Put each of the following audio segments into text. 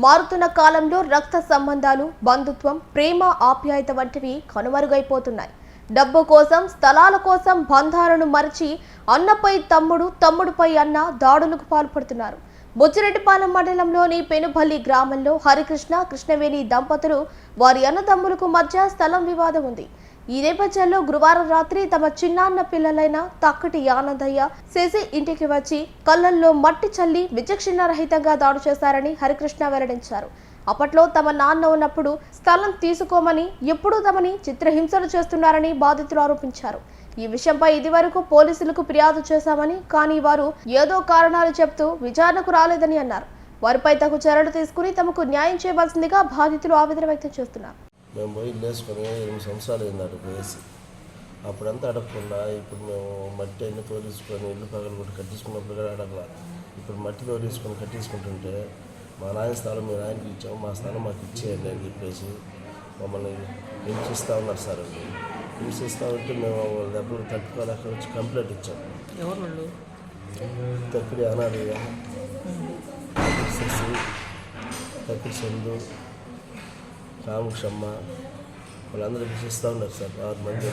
మారుతున్న కాలంలో రక్త సంబంధాలు, బంధుత్వం, ప్రేమ, ఆప్యాయత వంటివి కనుమరుగైపోతున్నాయి. డబ్బు కోసం, స్థలాల కోసం బంధాలను మరిచి అన్నపై తమ్ముడు, తమ్ముడిపై అన్న దాడులకు పాల్పడుతున్నారు. బుచ్చిరెడ్డిపాలెం మండలంలోని పెనుబల్లి గ్రామంలో హరికృష్ణ, కృష్ణవేణి దంపతులు వారి అన్నదమ్ములకు మధ్య స్థలం వివాదం ఉంది. ఈ నేపథ్యంలో గురువారం రాత్రి తమ చిన్నాన్న పిల్లలైన తక్కటి ఆనందయ్య, శశి ఇంటికి వచ్చి కళ్ళల్లో మట్టి చల్లి విచక్షణారహితంగా దాడి చేశారని హరికృష్ణ వెల్లడించారు. అప్పట్లో తమ నాన్న ఉన్నప్పుడు స్థలం తీసుకోమని, ఎప్పుడూ తమని చిత్రహింసలు చేస్తున్నారని బాధితులు ఆరోపించారు. ఈ విషయంపై ఇదివరకు పోలీసులకు ఫిర్యాదు చేశామని, కానీ వారు ఏదో కారణాలు చెప్తూ విచారణకు రాలేదని అన్నారు. వారిపై తగు చర్యలు తీసుకుని తమకు న్యాయం చేయవలసిందిగా బాధితులు ఆవేదన వ్యక్తం చేస్తున్నారు. మేము పోయి లేసుకొని 8 సంవత్సరాలు అయింది అడుగు వేసి, అప్పుడంతా అడగకుండా ఇప్పుడు మేము మట్టి అన్ని తోలిసుకొని ఇల్లు పగలు కొట్టి కట్టించుకున్నప్పుడు కూడా అడగల. ఇప్పుడు మట్టి తోలిసుకొని కట్టించుకుంటుంటే మా నాయన స్థలం మీ నాయనకి ఇచ్చాము, మా స్థలం మాకు ఇచ్చేయండి అని చెప్పేసి మమ్మల్ని హింసిస్తూ ఉన్నారు సార్. అండి హింసిస్తూ ఉంటే మేము దెబ్బలు తట్టుకోలేక వచ్చి కంప్లైంట్ ఇచ్చాము. ఎవరు తక్కిడి అనాథయ్య, శశి, తక్కిడి చందు, రామకృష్ణమ్మ వాళ్ళందరూ హింసిస్తూ ఉన్నారు సార్. 6 మంది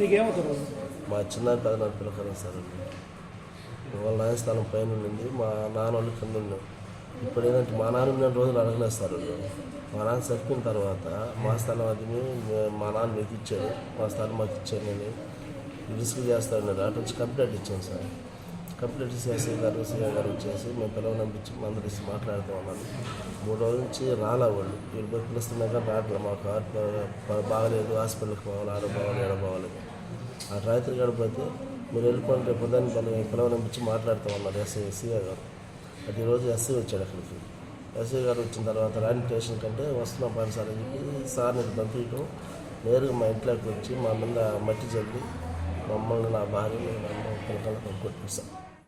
నీకేమవుతారు? మా చిన్న పెదనాన్న పిల్లకరం సార్. వాళ్ళ నాయన స్థలం పైన ఉండింది, మా నాన్న వాళ్ళు కింద ఉన్నాం. ఇప్పుడు ఏంటంటే మా నాన్న ఉన్న రోజులు అడగలేదు సార్. మా నాన్న చనిపోయిన తర్వాత మా స్థలం అది మా నాన్న మీకు ఇచ్చాడు, మా స్థలం మాకు ఇచ్చాడు అని రిస్క్ చేస్తూ ఉన్నారు. అటు వచ్చి కంప్లైంట్ ఇచ్చాను సార్. కంప్లైంట్ ఇచ్చి సీఏ గారు వచ్చేసి మేము పిల్లలు పంపించి అందరూ ఇచ్చి మాట్లాడుతూ ఉన్నాను. 3 రోజుల నుంచి రాలా వాళ్ళు. వీళ్ళు పోయి పిలుస్తున్నాక రావట్లేదు. మాకు బాగలేదు, హాస్పిటల్కి పోవాలి, ఆడపోవాలి. ఆ రాత్రి గడిపోతే మీరు వెళ్ళిపోండి, రేపు పొద్దున్న పిల్లలు పంపించి మాట్లాడుతూ ఉన్నారు సీఏ గారు. అది ఈరోజు ఎస్సీ వచ్చాడు అక్కడికి. ఎస్సీ గారు వచ్చిన తర్వాత రాని స్టేషన్ కంటే వస్తున్నాం పని సార్ అని చెప్పి సార్ని పంపించడం, నేరుగా మా ఇంట్లోకి వచ్చి మా మీద మట్టి చల్లి మమ్మల్ని, నా భార్యని, మా అమ్మ పిల్లకాయలు కొట్టుకొచ్చాం.